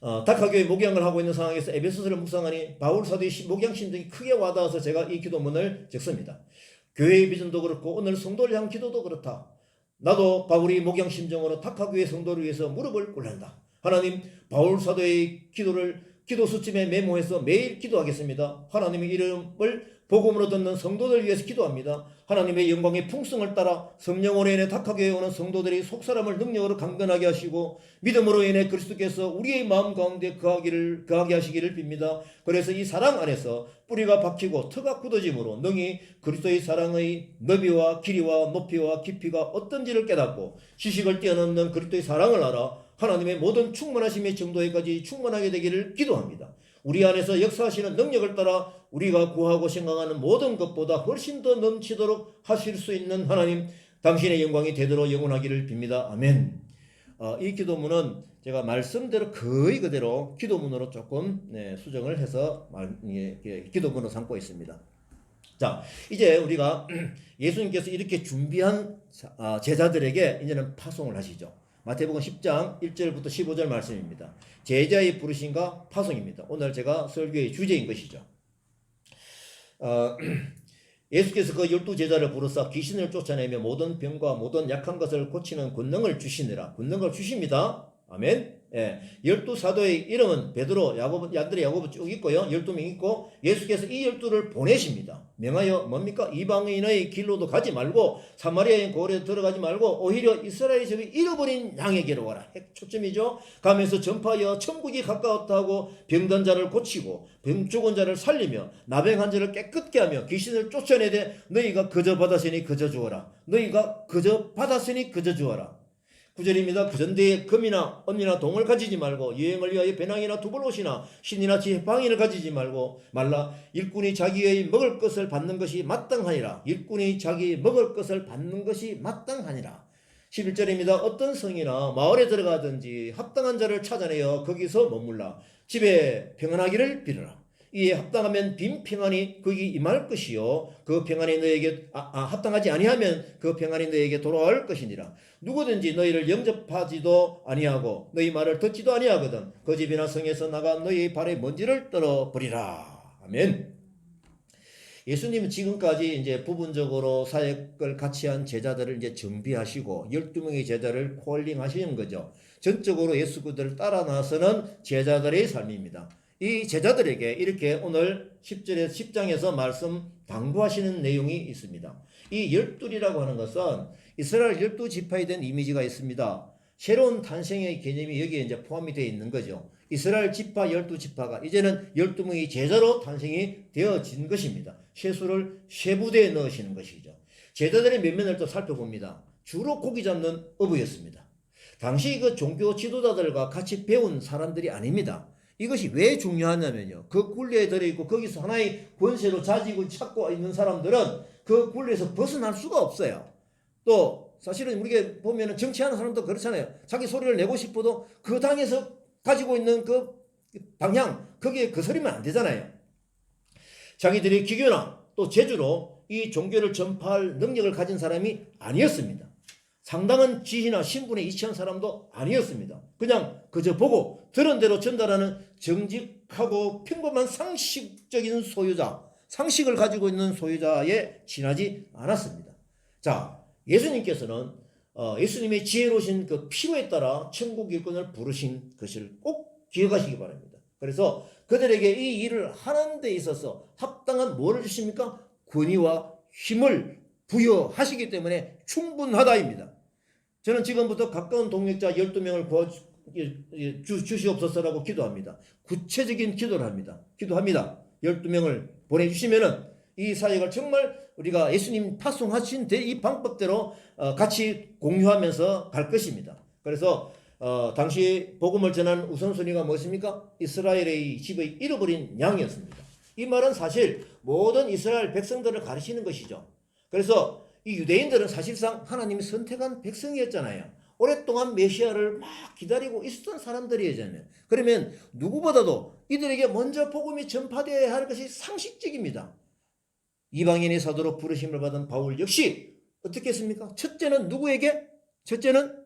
다카교회 목양을 하고 있는 상황에서 에베소서를 묵상하니 바울 사도의 목양 심정이 크게 와닿아서 제가 이 기도문을 적습니다. 교회의 비전도 그렇고 오늘 성도를 향한 기도도 그렇다. 나도 바울이 목양 심정으로 다카교회 성도를 위해서 무릎을 꿇는다. 하나님, 바울 사도의 기도 수침에 메모해서 매일 기도하겠습니다. 하나님의 이름을 복음으로 듣는 성도들 위해서 기도합니다. 하나님의 영광의 풍성을 따라 성령으로 인해 다카교회에 오는 성도들이 속사람을 능력으로 강건하게 하시고 믿음으로 인해 그리스도께서 우리의 마음 가운데 거하게 하시기를 빕니다. 그래서 이 사랑 안에서 뿌리가 박히고 터가 굳어짐으로 능히 그리스도의 사랑의 너비와 길이와 높이와 깊이가 어떤지를 깨닫고 지식을 뛰어넘는 그리스도의 사랑을 알아 하나님의 모든 충만하심의 정도에까지 충만하게 되기를 기도합니다. 우리 안에서 역사하시는 능력을 따라 우리가 구하고 생각하는 모든 것보다 훨씬 더 넘치도록 하실 수 있는 하나님, 당신의 영광이 되도록 영원하기를 빕니다. 아멘. 이 기도문은 제가 말씀대로 거의 그대로 기도문으로 조금 수정을 해서 기도문으로 삼고 있습니다. 자, 이제 우리가 예수님께서 이렇게 준비한 제자들에게 이제는 파송을 하시죠. 마태복음 10장 1절부터 15절 말씀입니다. 제자의 부르심과 파송입니다. 오늘 제가 설교의 주제인 것이죠. 예수께서 그 12제자를 부르사 귀신을 쫓아내며 모든 병과 모든 약한 것을 고치는 권능을 주시니라. 권능을 주십니다. 아멘. 예. 12사도의 이름은 베드로, 야고보, 얀드레, 야고보 쭉 있고요. 12명 있고 예수께서 이 12를 보내십니다. 명하여 뭡니까? 이방인의 길로도 가지 말고 사마리아인 고을에 들어가지 말고 오히려 이스라엘 집이 잃어버린 양에게로 가라. 초점이죠. 가면서 전파하여 천국이 가까웠다 하고 병든 자를 고치고 죽은 자를 살리며 나병한 자를 깨끗게 하며 귀신을 쫓아내되 너희가 그저 받았으니 그저 주어라. 너희가 그저 받았으니 그저 주어라. 9절입니다. 그전대에 금이나 은이나 동을 가지지 말고 여행을 위하여 배낭이나 두벌옷이나 신이나 지팡이를 가지지 말라. 일꾼이 자기의 먹을 것을 받는 것이 마땅하니라. 일꾼이 자기 먹을 것을 받는 것이 마땅하니라. 11절입니다. 어떤 성이나 마을에 들어가든지 합당한 자를 찾아내어 거기서 머물라. 집에 평안하기를 빌어라. 이에 합당하면 빈 평안이 거기 임할 것이요 그 평안이 너에게 합당하지 아니하면 그 평안이 너에게 돌아올 것이니라. 누구든지 너희를 영접하지도 아니하고 너희 말을 듣지도 아니하거든 그 집이나 성에서 나가 너희 발에 먼지를 떨어버리라. 아멘. 예수님은 지금까지 이제 부분적으로 사역을 같이 한 제자들을 이제 준비하시고 12명의 제자를 콜링 하시는 거죠. 전적으로 예수 그들을 따라 나서는 제자들의 삶입니다. 이 제자들에게 이렇게 오늘 10장에서 말씀 당부하시는 내용이 있습니다. 이 12이라고 하는 것은 이스라엘 12지파에 대한 이미지가 있습니다. 새로운 탄생의 개념이 여기에 이제 포함이 되어 있는 거죠. 이스라엘 지파 12지파가 이제는 12명의 제자로 탄생이 되어진 것입니다. 세수를 세부대에 넣으시는 것이죠. 제자들의 면면을 또 살펴봅니다. 주로 고기 잡는 어부였습니다. 당시 그 종교 지도자들과 같이 배운 사람들이 아닙니다. 이것이 왜 중요하냐면요. 그 굴레에 들어있고 거기서 하나의 권세로 자직을 찾고 있는 사람들은 그 굴레에서 벗어날 수가 없어요. 또 사실은 우리가 보면은 정치하는 사람도 그렇잖아요. 자기 소리를 내고 싶어도 그 당에서 가지고 있는 그 방향 거기에 거스르면 안 되잖아요. 자기들의 기교나 또 재주로 이 종교를 전파할 능력을 가진 사람이 아니었습니다. 상당한 지위나 신분에 이치한 사람도 아니었습니다. 그냥 그저 보고 들은 대로 전달하는 정직하고 평범한 상식적인 소유자, 상식을 가지고 있는 소유자에 지나지 않았습니다. 자, 예수님께서는 예수님의 지혜로우신 그 필요에 따라 천국 일꾼을 부르신 것을 꼭 기억하시기 바랍니다. 그래서 그들에게 이 일을 하는 데 있어서 합당한 뭐를 주십니까? 권위와 힘을 부여하시기 때문에 충분하다입니다. 저는 지금부터 가까운 동역자 12명을 주시옵소서라고 기도합니다. 구체적인 기도를 합니다. 기도합니다. 12명을 보내주시면은 이 사역을 정말 우리가 예수님 파송하신 이 방법대로 같이 공유하면서 갈 것입니다. 그래서 당시 복음을 전하는 우선순위가 무엇입니까? 이스라엘의 집의 잃어버린 양이었습니다. 이 말은 사실 모든 이스라엘 백성들을 가르치는 것이죠. 그래서 이 유대인들은 사실상 하나님이 선택한 백성이었잖아요. 오랫동안 메시아를 막 기다리고 있었던 사람들이잖아요. 그러면 누구보다도 이들에게 먼저 복음이 전파되어야 할 것이 상식적입니다. 이방인의 사도로 부르심을 받은 바울 역시 어떻게 했습니까? 첫째는 누구에게? 첫째는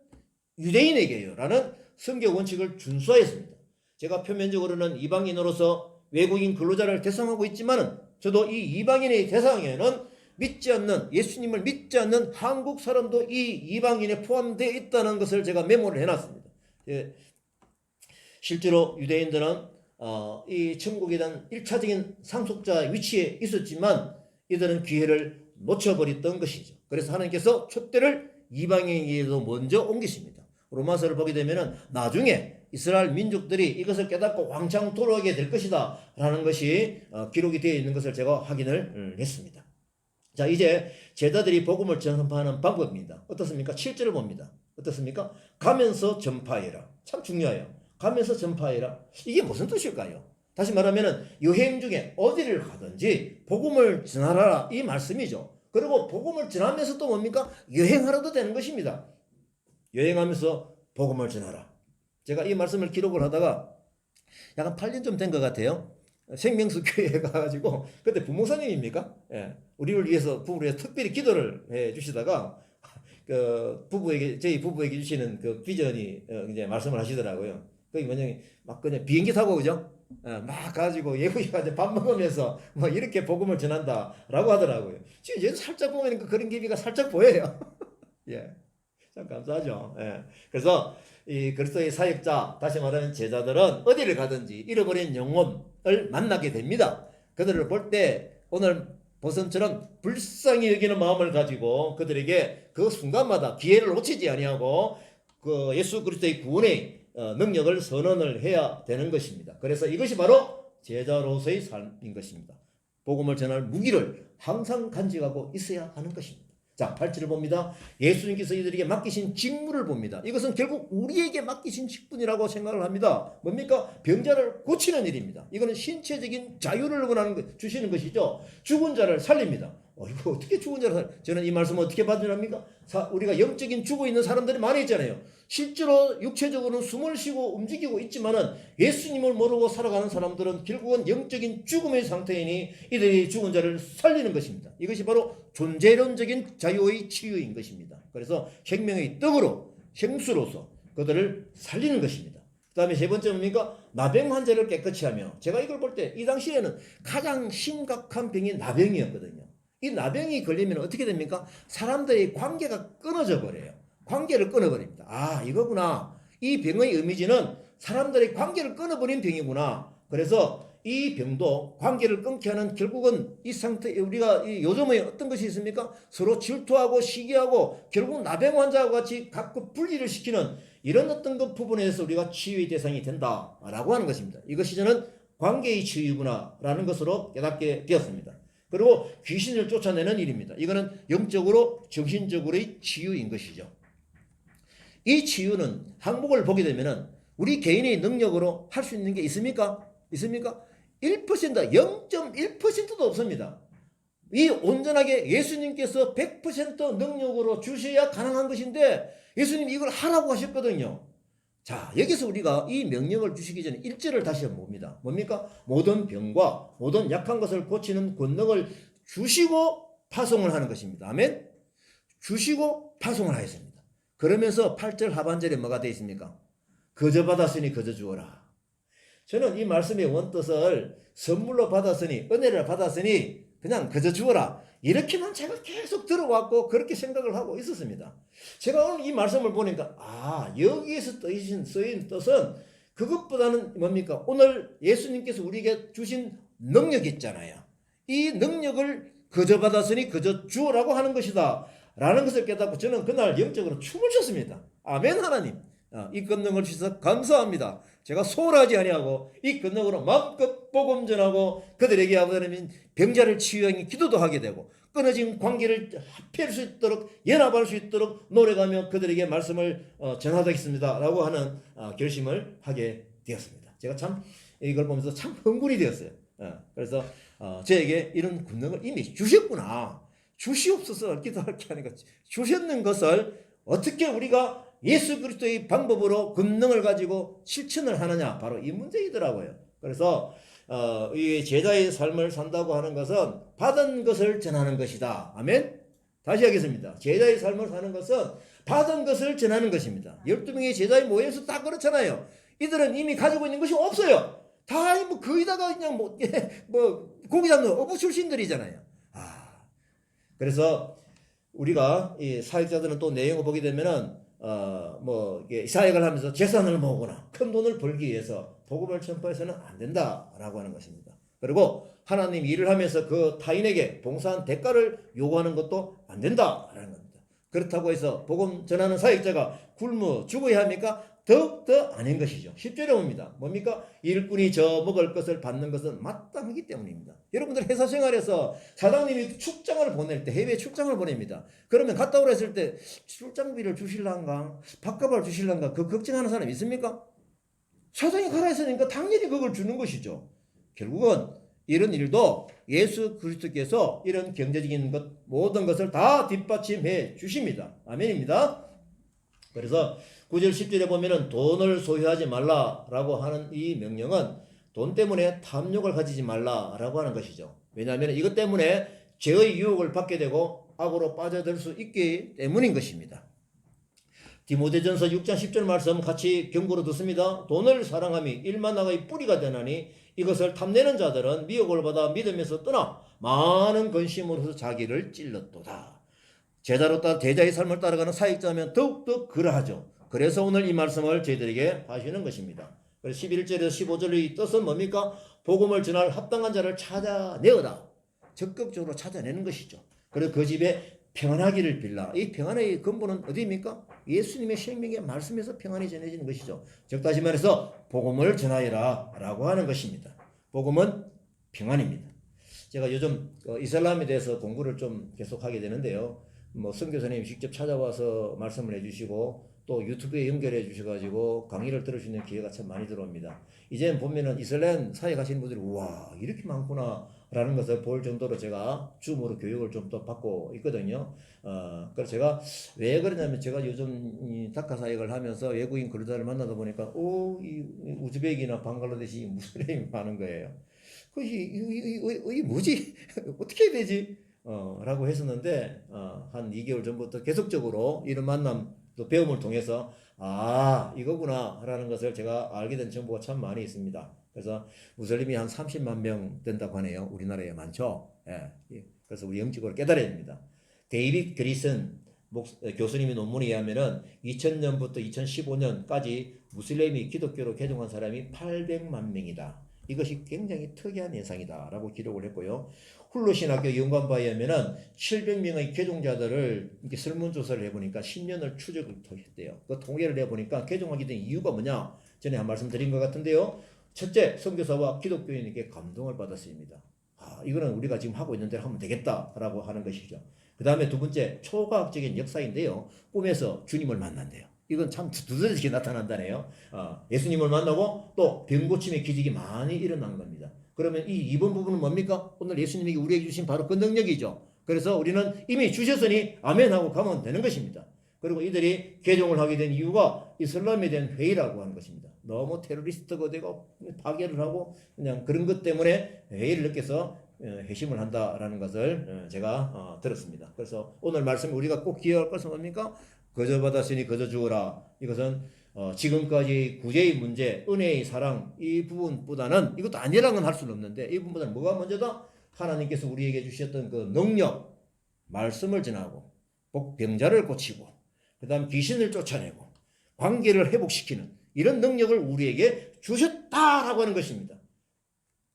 유대인에게요 라는 성경 원칙을 준수하였습니다. 제가 표면적으로는 이방인으로서 외국인 근로자를 대상하고 있지만 저도 이 이방인의 대상에는 믿지 않는, 예수님을 믿지 않는 한국 사람도 이 이방인에 포함되어 있다는 것을 제가 메모를 해놨습니다. 예, 실제로 유대인들은 이 천국에 대한 1차적인 상속자 위치에 있었지만 이들은 기회를 놓쳐버렸던 것이죠. 그래서 하나님께서 촛대를 이방인에게도 먼저 옮기십니다. 로마서를 보게 되면 나중에 이스라엘 민족들이 이것을 깨닫고 왕창 돌아오게 될 것이다 라는 것이 기록이 되어 있는 것을 제가 확인을 했습니다. 자, 이제 제자들이 복음을 전파하는 방법입니다. 어떻습니까? 7절을 봅니다. 어떻습니까? 가면서 전파해라. 참 중요해요. 가면서 전파해라. 이게 무슨 뜻일까요? 다시 말하면 여행 중에 어디를 가든지 복음을 전하라 이 말씀이죠. 그리고 복음을 전하면서 또 뭡니까? 여행하라도 되는 것입니다. 여행하면서 복음을 전하라. 제가 이 말씀을 기록을 하다가 약간 8년 좀 된 것 같아요. 생명수 교회에 가가지고 그때 부목사님입니까? 예, 우리를 위해서 부부를 위해서 특별히 기도를 해 주시다가 그 부부에게 저희 부부에게 주시는 그 비전이 이제 말씀을 하시더라고요. 그게 뭐냐면 막 그냥 비행기 타고 그죠? 막 가지고 예쁘게 가지고 밥 먹으면서 뭐 이렇게 복음을 전한다라고 하더라고요. 지금 얘도 살짝 보면 그런 기미가 살짝 보여요. 예. 참 감사하죠. 예. 그래서 이 그리스도의 사역자, 다시 말하면 제자들은 어디를 가든지 잃어버린 영혼을 만나게 됩니다. 그들을 볼 때 오늘 보선처럼 불쌍히 여기는 마음을 가지고 그들에게 그 순간마다 기회를 놓치지 아니하고 그 예수 그리스도의 구원의 능력을 선언을 해야 되는 것입니다. 그래서 이것이 바로 제자로서의 삶인 것입니다. 복음을 전할 무기를 항상 간직하고 있어야 하는 것입니다. 자, 8절을 봅니다. 예수님께서 이들에게 맡기신 직무를 봅니다. 이것은 결국 우리에게 맡기신 직분이라고 생각을 합니다. 뭡니까? 병자를 고치는 일입니다. 이거는 신체적인 자유를 원하는 주시는 것이죠. 죽은 자를 살립니다. 이거 어떻게 죽은 자를 살려? 저는 이 말씀을 어떻게 받으랍니까? 우리가 영적인 죽어 있는 사람들이 많이 있잖아요. 실제로 육체적으로는 숨을 쉬고 움직이고 있지만은 예수님을 모르고 살아가는 사람들은 결국은 영적인 죽음의 상태이니 이들이 죽은 자를 살리는 것입니다. 이것이 바로 존재론적인 자유의 치유인 것입니다. 그래서 생명의 떡으로 생수로서 그들을 살리는 것입니다. 그 다음에 세 번째 뭡니까? 나병 환자를 깨끗이 하며, 제가 이걸 볼 때 이 당시에는 가장 심각한 병이 나병이었거든요. 이 나병이 걸리면 어떻게 됩니까? 사람들의 관계가 끊어져 버려요. 관계를 끊어버립니다. 아, 이거구나. 이 병의 의미지는 사람들의 관계를 끊어버린 병이구나. 그래서 이 병도 관계를 끊게 하는, 결국은 이 상태, 우리가 요즘에 어떤 것이 있습니까? 서로 질투하고 시기하고 결국 나병 환자와 같이 각각 분리를 시키는 이런 어떤 그 부분에서 우리가 치유의 대상이 된다라고 하는 것입니다. 이것이 저는 관계의 치유구나라는 것으로 깨닫게 되었습니다. 그리고 귀신을 쫓아내는 일입니다. 이거는 영적으로 정신적으로의 치유인 것이죠. 이 치유는 항목을 보게 되면 우리 개인의 능력으로 할 수 있는 게 있습니까? 있습니까? 1%, 0.1%도 없습니다. 이 온전하게 예수님께서 100% 능력으로 주셔야 가능한 것인데 예수님이 이걸 하라고 하셨거든요. 자, 여기서 우리가 이 명령을 주시기 전에 1절을 다시 한번 봅니다. 뭡니까? 모든 병과 모든 약한 것을 고치는 권능을 주시고 파송을 하는 것입니다. 아멘? 주시고 파송을 하였습니다. 그러면서 8절 하반절에 뭐가 되어 있습니까? 거저 받았으니 거저 주어라. 저는 이 말씀의 원뜻을 선물로 받았으니, 은혜를 받았으니 그냥 거저 주어라, 이렇게만 제가 계속 들어왔고 그렇게 생각을 하고 있었습니다. 제가 오늘 이 말씀을 보니까 여기에서 쓰인 뜻은 그것보다는 뭡니까? 오늘 예수님께서 우리에게 주신 능력이 있잖아요. 이 능력을 거저 받았으니 거저 주어라고 하는 것이다 라는 것을 깨닫고 저는 그날 영적으로 춤을 췄습니다. 아멘. 하나님, 이 권능을 주셔서 감사합니다. 제가 소홀하지 아니하고 이 권능으로 마음껏 복음 전하고 그들에게 아버지는 병자를 치유하기 기도도 하게 되고 끊어진 관계를 합할 수 있도록, 연합할 수 있도록 노력하며 그들에게 말씀을 전하겠습니다 라고 하는 결심을 하게 되었습니다. 제가 참 이걸 보면서 참 흥분이 되었어요. 그래서 저에게 이런 권능을 이미 주셨구나. 주시옵소서 기도할게 하니까 주셨는 것을 어떻게 우리가 예수 그리스도의 방법으로 권능을 가지고 실천을 하느냐, 바로 이 문제이더라고요. 그래서 이 제자의 삶을 산다고 하는 것은 받은 것을 전하는 것이다. 아멘. 다시 하겠습니다. 제자의 삶을 사는 것은 받은 것을 전하는 것입니다. 12명의 제자의 모임에서 다 그렇잖아요. 이들은 이미 가지고 있는 것이 없어요. 다 뭐 거의 다가 그냥 뭐 고기 잡는 어부 출신들이잖아요. 그래서 우리가 이 사역자들은 또 내용을 보게 되면은 사역을 하면서 재산을 모으거나 큰 돈을 벌기 위해서 복음을 전파해서는 안 된다라고 하는 것입니다. 그리고 하나님 일을 하면서 그 타인에게 봉사한 대가를 요구하는 것도 안 된다라는 겁니다. 그렇다고 해서 복음 전하는 사역자가 굶어 죽어야 합니까? 더욱더 아닌 것이죠. 10절에 옵니다. 뭡니까? 일꾼이 저 먹을 것을 받는 것은 마땅하기 때문입니다. 여러분들 회사 생활에서 사장님이 출장을 보낼 때, 해외 출장을 보냅니다. 그러면 갔다 오라 했을 때 출장비를 주실란가? 밥값을 주실란가? 그 걱정하는 사람 있습니까? 사장이 가라 했으니까 당연히 그걸 주는 것이죠. 결국은 이런 일도 예수 그리스도께서 이런 경제적인 것 모든 것을 다 뒷받침해 주십니다. 아멘입니다. 그래서 9절 10절에 보면은 돈을 소유하지 말라라고 하는 이 명령은 돈 때문에 탐욕을 가지지 말라라고 하는 것이죠. 왜냐하면 이것 때문에 죄의 유혹을 받게 되고 악으로 빠져들 수 있기 때문인 것입니다. 디모데전서 6장 10절 말씀 같이 경고로 듣습니다. 돈을 사랑함이 일만나가의 뿌리가 되나니 이것을 탐내는 자들은 미혹을 받아 믿음에서 떠나 많은 근심으로서 자기를 찔렀도다. 제자로 따라 제자의 삶을 따라가는 사역자면 더욱더 그러하죠. 그래서 오늘 이 말씀을 저희들에게 하시는 것입니다. 그래서 11절에서 15절의 뜻은 뭡니까? 복음을 전할 합당한 자를 찾아내어라. 적극적으로 찾아내는 것이죠. 그리고 그 집에 평안하기를 빌라. 이 평안의 근본은 어디입니까? 예수님의 생명의 말씀에서 평안이 전해지는 것이죠. 즉 다시 말해서 복음을 전하여라 라고 하는 것입니다. 복음은 평안입니다. 제가 요즘 이슬람에 대해서 공부를 좀 계속하게 되는데요. 선교사님이 직접 찾아와서 말씀을 해주시고 또 유튜브에 연결해 주셔가지고 강의를 들을 수 있는 기회가 참 많이 들어옵니다. 이제는 보면은 이슬람 사회 가시는 분들이 우와 이렇게 많구나 라는 것을 볼 정도로 제가 줌으로 교육을 좀 더 받고 있거든요. 그래서 제가 왜 그러냐면 제가 요즘 이 다카 사역을 하면서 외국인 근로자를 만나다 보니까 이 우즈벡이나 방글라데시 무슬림이 많은 거예요. 이 뭐지? 어떻게 해야 되지? 라고 했었는데 한 2개월 전부터 계속적으로 이런 만남 또 배움을 통해서 이거구나 라는 것을 제가 알게 된 정보가 참 많이 있습니다. 그래서 무슬림이 한 30만 명 된다고 하네요. 우리나라에 많죠. 예. 그래서 우리 영적으로 깨달아야 됩니다. 데이빗 그리슨 교수님의 논문에 의하면은 2000년부터 2015년까지 무슬림이 기독교로 개종한 사람이 800만 명이다. 이것이 굉장히 특이한 현상이다 라고 기록을 했고요. 훌루신학교 연구원바에 의하면은 700명의 개종자들을 이렇게 설문조사를 해보니까 10년을 추적을 했대요. 그 통계를 해보니까 개종하게 된 이유가 뭐냐? 전에 한 말씀 드린 것 같은데요. 첫째, 선교사와 기독교인에게 감동을 받았습니다. 이거는 우리가 지금 하고 있는 대로 하면 되겠다라고 하는 것이죠. 그 다음에 두 번째, 초과학적인 역사인데요. 꿈에서 주님을 만난대요. 이건 참 두드러지게 나타난다네요. 예수님을 만나고 또 병고침의 기적이 많이 일어난 겁니다. 그러면 이 2번 부분은 뭡니까? 오늘 예수님이 우리에게 주신 바로 그 능력이죠. 그래서 우리는 이미 주셨으니 아멘 하고 가면 되는 것입니다. 그리고 이들이 개종을 하게 된 이유가 이슬람에 대한 회의라고 하는 것입니다. 너무 테러리스트가 되고 파괴를 하고 그냥 그런 것 때문에 회의를 느껴서 회심을 한다라는 것을 제가 들었습니다. 그래서 오늘 말씀 우리가 꼭 기억할 것은 뭡니까? 거저 받았으니 거저 주어라. 이것은 지금까지 구제의 문제, 은혜의 사랑 이 부분보다는 이것도 아니라는 건 할 수는 없는데 이 부분보다는 뭐가 먼저다? 하나님께서 우리에게 주셨던 그 능력, 말씀을 전하고 병자를 고치고 그 다음 귀신을 쫓아내고 관계를 회복시키는 이런 능력을 우리에게 주셨다라고 하는 것입니다.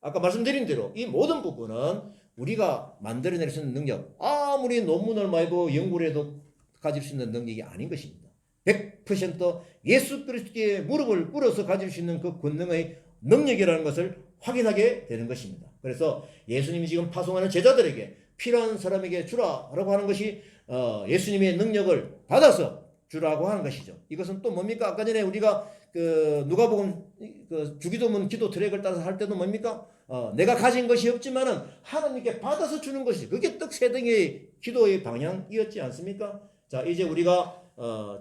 아까 말씀드린 대로 이 모든 부분은 우리가 만들어낼 수 있는 능력, 아무리 논문을 많이 보고 연구를 해도 가질 수 있는 능력이 아닌 것입니다. 100% 예수 그리스도의 무릎을 꿇어서 가질 수 있는 그 권능의 능력이라는 것을 확인하게 되는 것입니다. 그래서 예수님이 지금 파송하는 제자들에게 필요한 사람에게 주라라고 하는 것이 예수님의 능력을 받아서 주라고 하는 것이죠. 이것은 또 뭡니까? 아까 전에 우리가 그 누가복음 그 주기도문 기도 트랙을 따라서 할 때도 뭡니까? 내가 가진 것이 없지만은 하나님께 받아서 주는 것이 그게 떡 세 덩이의 기도의 방향이었지 않습니까? 자, 이제 우리가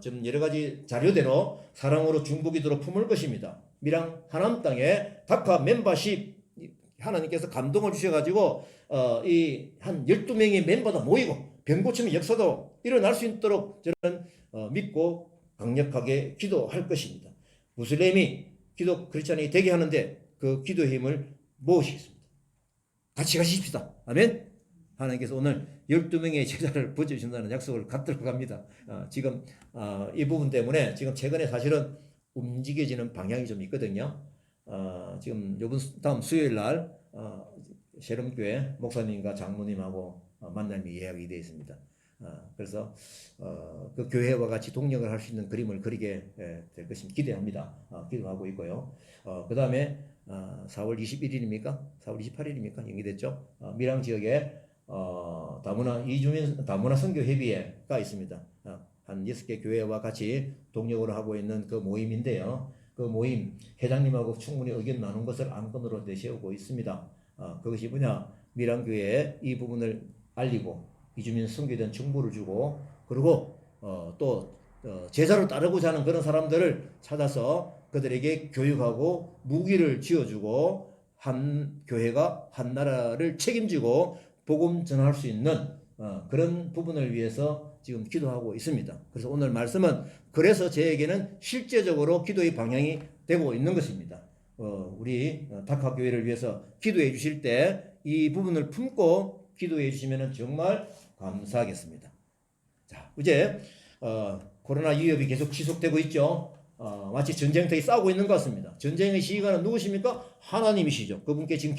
좀 여러 가지 자료대로 사랑으로 중보기도로 품을 것입니다. 미랑 하남 땅에 다카 멤버십 하나님께서 감동을 주셔가지고 이 한 12명의 멤버가 모이고 병 고침의 역사도 일어날 수 있도록 저는 믿고 강력하게 기도할 것입니다. 무슬림이 기도 크리스찬이 되게 하는데 그 기도의 힘을 모으시겠습니다. 같이 가십시다. 아멘. 하나님께서 오늘 12명의 제자를 부어주신다는 약속을 갖도록 합니다. 지금 이 부분 때문에 지금 최근에 사실은 움직여지는 방향이 좀 있거든요. 지금 요번 다음 수요일 날 셰럼교회 목사님과 장로님하고 만남이 예약이 되어 있습니다. 그래서 그 교회와 같이 동력을 할 수 있는 그림을 그리게 될 것입니다. 기대합니다. 기도하고 있고요. 그 다음에 4월 21일입니까? 4월 28일입니까? 연기됐죠? 밀양 지역에 다문화 이주민 다문화 선교 협의회가 있습니다. 한 6개 교회와 같이 동력으로 하고 있는 그 모임인데요. 그 모임 회장님하고 충분히 의견 나눈 것을 안건으로 내세우고 있습니다. 그것이 뭐냐? 밀양교회에 이 부분을 알리고 이주민 선교에 대한 정보를 주고 그리고 또 제자로 따르고자 하는 그런 사람들을 찾아서 그들에게 교육하고 무기를 쥐어주고 한 교회가 한 나라를 책임지고 복음 전할 수 있는 그런 부분을 위해서 지금 기도하고 있습니다. 그래서 오늘 말씀은 그래서 저에게는 실제적으로 기도의 방향이 되고 있는 것입니다. 우리 다카교회를 위해서 기도해 주실 때 이 부분을 품고 기도해 주시면 정말 감사하겠습니다. 자, 이제 코로나 위협이 계속 지속되고 있죠. 마치 전쟁터에 싸우고 있는 것 같습니다. 전쟁의 시기관은 누구십니까? 하나님이시죠. 그분께 지금